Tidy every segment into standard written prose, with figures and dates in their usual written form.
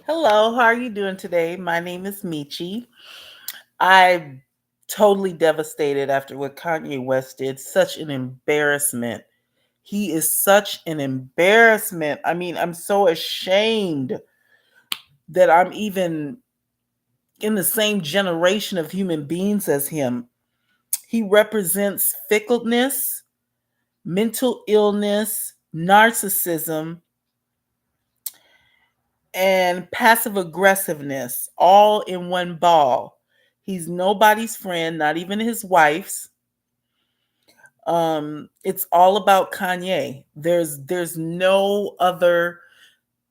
Hello, how are you doing today? My name is Michi. I'm totally devastated after what Kanye West did. Such an embarrassment. He is such an embarrassment. I mean, I'm so ashamed that I'm even in the same generation of human beings as him. He represents fickleness, mental illness, narcissism, and passive aggressiveness all in one ball. He's nobody's friend, not even his wife's. It's all about Kanye. There's no other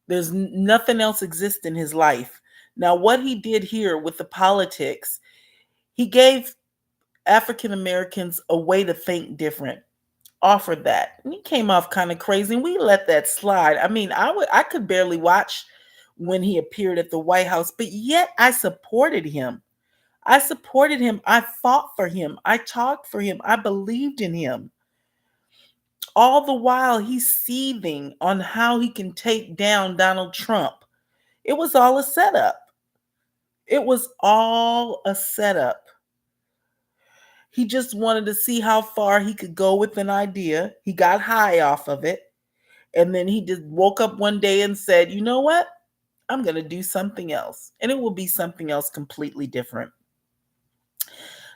nothing else exists in his life. Now what he did here with the politics, he gave African Americans a way to think different. Offered that. And he came off kind of crazy and we let that slide. I mean, I could barely watch when he appeared at the White House, but yet I supported him. I supported him. I fought for him. I talked for him. I believed in him. All the while he's seething on how he can take down Donald Trump. It was all a setup. It was all a setup. He just wanted to see how far he could go with an idea. He got high off of it. And then he just woke up one day and said, you know what? I'm going to do something else. And it will be something else completely different.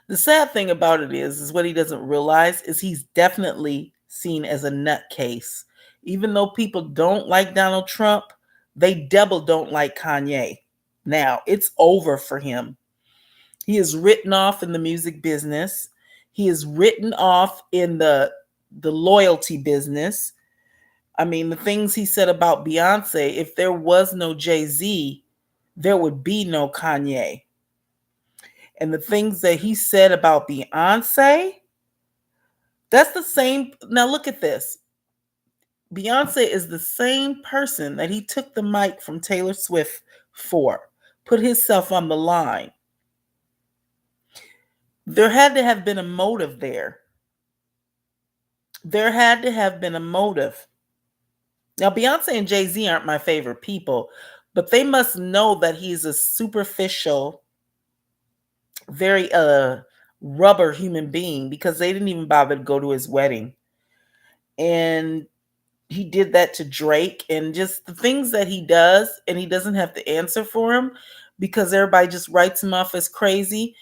The sad thing about it is what he doesn't realize is he's definitely seen as a nutcase. Even though people don't like Donald Trump, they double don't like Kanye. Now, it's over for him. He is written off in the music business. He is written off in the loyalty business. I mean, the things he said about Beyonce, if there was no Jay-Z, there would be no Kanye. And the things that he said about Beyonce, that's the same. Now, look at this. Beyonce is the same person that he took the mic from Taylor Swift for, put himself on the line. There had to have been a motive there. There had to have been a motive. Now, Beyonce and Jay-Z aren't my favorite people, but they must know that he's a superficial, very rubber human being because they didn't even bother to go to his wedding. And he did that to Drake and just the things that he does, and he doesn't have to answer for him because everybody just writes him off as crazy.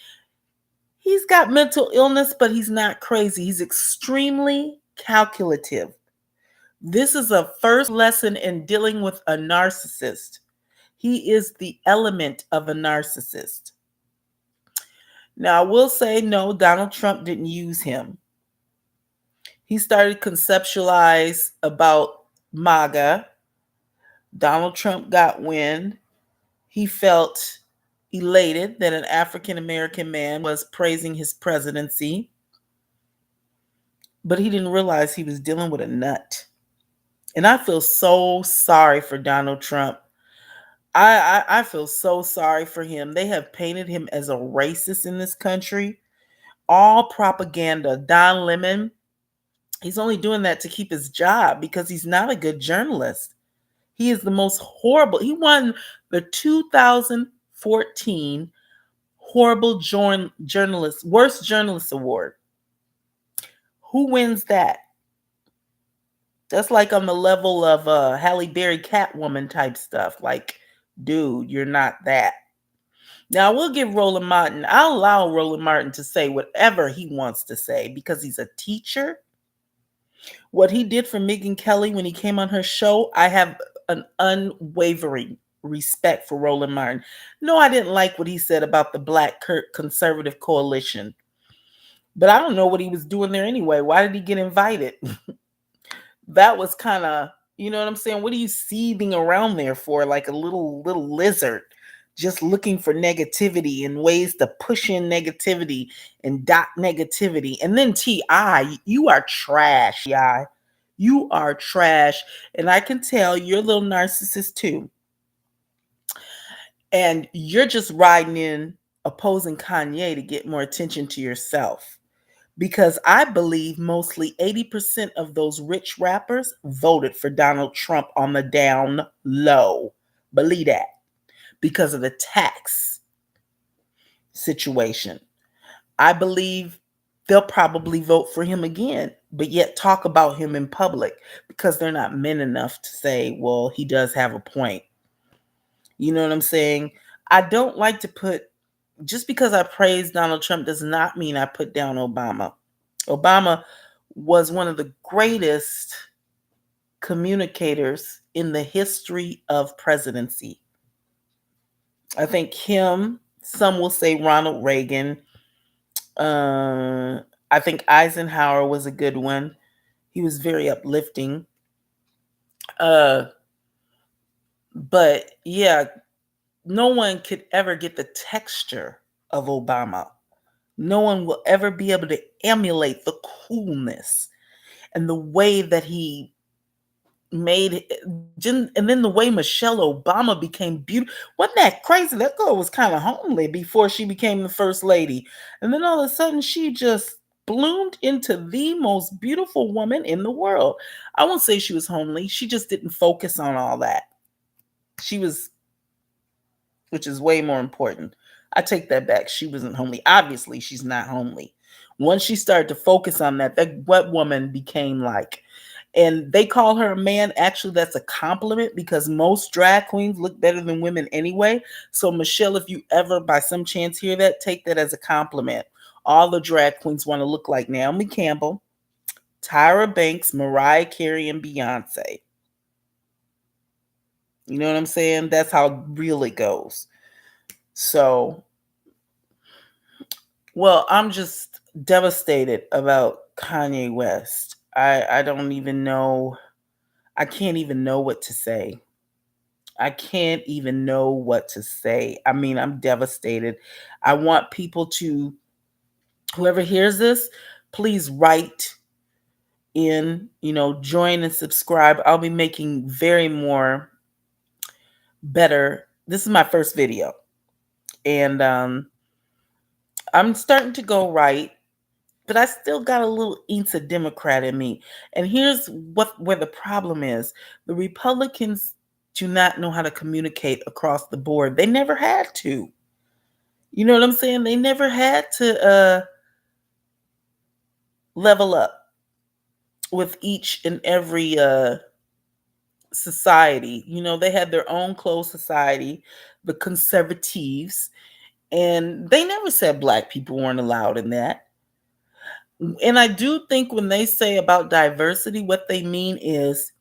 He's got mental illness, but he's not crazy. He's extremely calculative. This is a first lesson in dealing with a narcissist. He is the element of a narcissist. Now, I will say no, Donald Trump didn't use him. He started conceptualize about MAGA. Donald Trump got wind. He felt elated that an African American man was praising his presidency, but he didn't realize he was dealing with a nut. And I feel so sorry for Donald Trump. I feel so sorry for him. They have painted him as a racist in this country. All propaganda. Don Lemon, he's only doing that to keep his job because he's not a good journalist. He is the most horrible. He won the 2014 Horrible Journalist, Worst Journalist Award. Who wins that? That's like on the level of Halle Berry Catwoman type stuff. Like, dude, you're not that. Now, we'll give Roland Martin, I'll allow Roland Martin to say whatever he wants to say because he's a teacher. What he did for Megyn Kelly when he came on her show, I have an unwavering respect for Roland Martin. No, I didn't like what he said about the Black Conservative Coalition. But I don't know what he was doing there anyway. Why did he get invited? That was kind of, you know what I'm saying? What are you seething around there for? Like a little lizard, just looking for negativity and ways to push in negativity and dot negativity. And then T.I., you are trash, T.I. You are trash. And I can tell you're a little narcissist too. And you're just riding in opposing Kanye to get more attention to yourself. Because I believe mostly 80% of those rich rappers voted for Donald Trump on the down low. Believe that. because of the tax situation. I believe they'll probably vote for him again, but yet talk about him in public because they're not men enough to say, well, he does have a point. You know what I'm saying? I don't like to put, just because I praise Donald Trump does not mean I put down Obama. Obama was one of the greatest communicators in the history of presidency. I think him, some will say Ronald Reagan. I think Eisenhower was a good one. He was very uplifting. Uh, but yeah, no one could ever get the texture of Obama. No one will ever be able to emulate the coolness and the way that he made and then the way Michelle Obama became beautiful. Wasn't that crazy? That girl was kind of homely before she became the first lady. And then all of a sudden she just bloomed into the most beautiful woman in the world. I won't say she was homely. She just didn't focus on all that. She was, which is way more important. I take that back. She wasn't homely. Obviously, she's not homely. Once she started to focus on that, that what woman became like. And they call her a man. Actually, that's a compliment because most drag queens look better than women anyway. So, Michelle, if you ever by some chance hear that, take that as a compliment. All the drag queens want to look like Naomi Campbell, Tyra Banks, Mariah Carey, and Beyonce. You know what I'm saying? That's how real it goes. So, well, I'm just devastated about Kanye West. I don't even know. I can't even know what to say. I can't even know what to say. I mean, I'm devastated. I want people to, whoever hears this, please write in, join and subscribe. I'll be making very more better. This is my first video. And I'm starting to go right, but I still got a little inch of Democrat in me. And here's where the problem is. The Republicans do not know how to communicate across the board. They never had to. You know what I'm saying? They never had to level up with each and every society. They had their own closed society, the conservatives, and they never said black people weren't allowed in that. And I do think when they say about diversity, what they mean is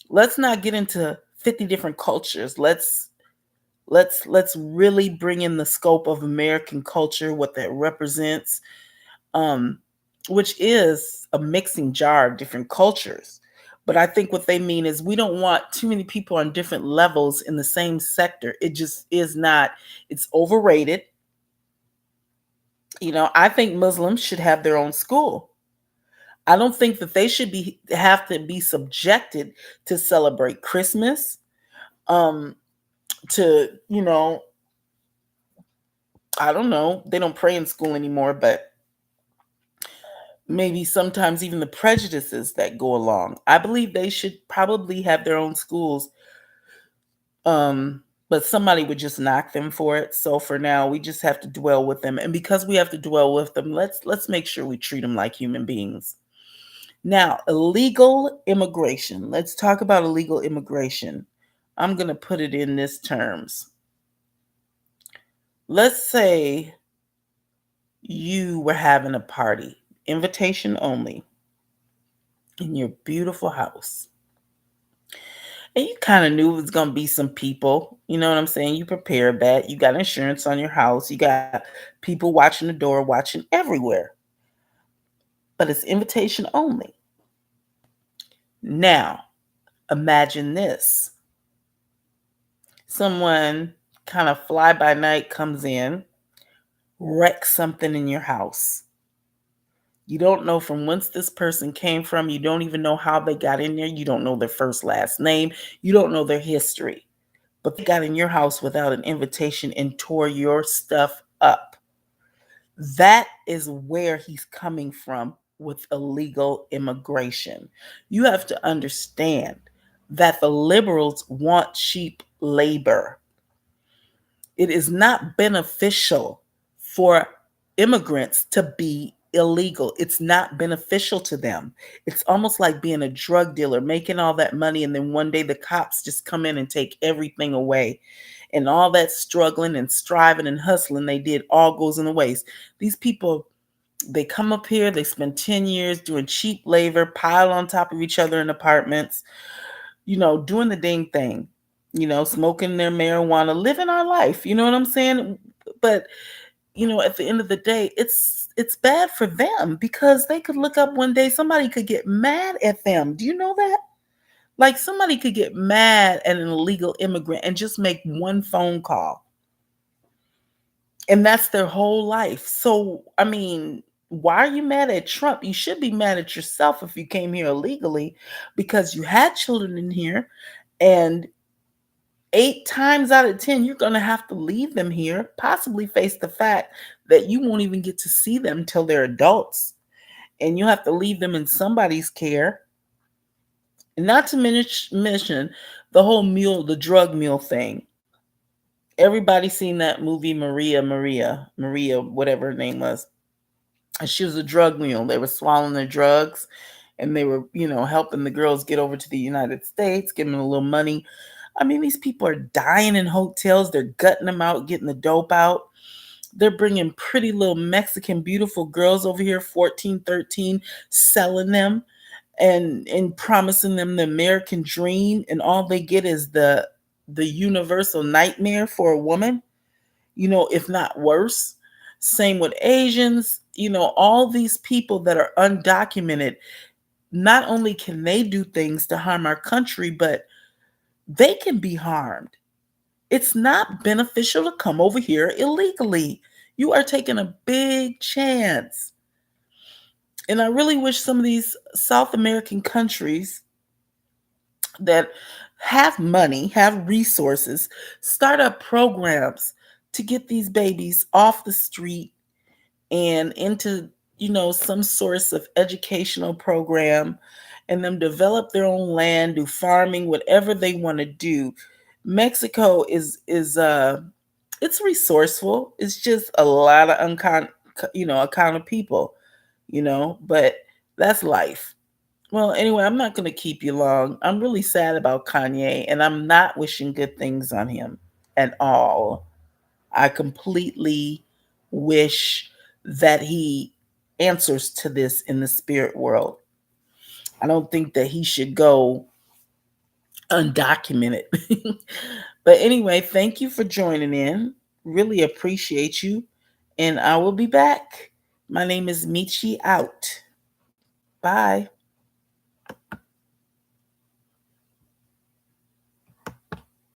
let's not get into 50 different cultures. Let's really bring in the scope of American culture, what that represents, um, which is a mixing jar of different cultures. But I think what they mean is we don't want too many people on different levels in the same sector. It just is not, it's overrated. I think Muslims should have their own school. I don't think that they should have to be subjected to celebrate Christmas, um, to, I don't know, they don't pray in school anymore, but maybe sometimes even the prejudices that go along. I believe they should probably have their own schools. But somebody would just knock them for it. So for now, we just have to dwell with them. And because we have to dwell with them, let's make sure we treat them like human beings. Now, illegal immigration. Let's talk about illegal immigration. I'm going to put it in this terms. Let's say you were having a party, invitation only, in your beautiful house. And you kind of knew it was going to be some people. You know what I'm saying? You prepared that. You got insurance on your house. You got people watching the door, watching everywhere. But it's invitation only. Now, imagine this. Someone kind of fly by night comes in, wrecks something in your house. You don't know from whence this person came from. You don't even know how they got in there. You don't know their first, last name. You don't know their history. But they got in your house without an invitation and tore your stuff up. That is where he's coming from with illegal immigration. You have to understand that the liberals want cheap labor. It is not beneficial for immigrants to be illegal. It's not beneficial to them. It's almost like being a drug dealer, making all that money, and then one day the cops just come in and take everything away. And all that struggling and striving and hustling they did all goes in the waste. These people, they come up here, they spend 10 years doing cheap labor, pile on top of each other in apartments, doing the dang thing, smoking their marijuana, living our life. You know what I'm saying? But, at the end of the day, it's bad for them because they could look up one day, somebody could get mad at them. Do you know that? Like somebody could get mad at an illegal immigrant and just make one phone call. And that's their whole life. So, I mean, why are you mad at Trump? You should be mad at yourself if you came here illegally because you had children in here, and 8 times out of 10, you're going to have to leave them here, possibly face the fact that you won't even get to see them till they're adults, and you have to leave them in somebody's care. And not to mention the drug mule thing. Everybody seen that movie Maria, whatever her name was. And she was a drug mule. They were swallowing their drugs, and they were, helping the girls get over to the United States, giving them a little money. I mean, these people are dying in hotels. They're gutting them out, getting the dope out. They're bringing pretty little Mexican, beautiful girls over here, 14, 13, selling them and promising them the American dream. And all they get is the universal nightmare for a woman, if not worse. Same with Asians, all these people that are undocumented. Not only can they do things to harm our country, but they can be harmed. It's not beneficial to come over here illegally. You are taking a big chance. And I really wish some of these South American countries that have money, have resources, start up programs to get these babies off the street and into, some source of educational program, and them develop their own land, do farming, whatever they want to do. Mexico is it's resourceful. It's just a lot of account of people, but that's life. Well, anyway, I'm not going to keep you long. I'm really sad about Kanye, and I'm not wishing good things on him at all. I completely wish that he answers to this in the spirit world. I don't think that he should go undocumented. But anyway, thank you for joining in. Really appreciate you. And I will be back. My name is Michi out. Bye.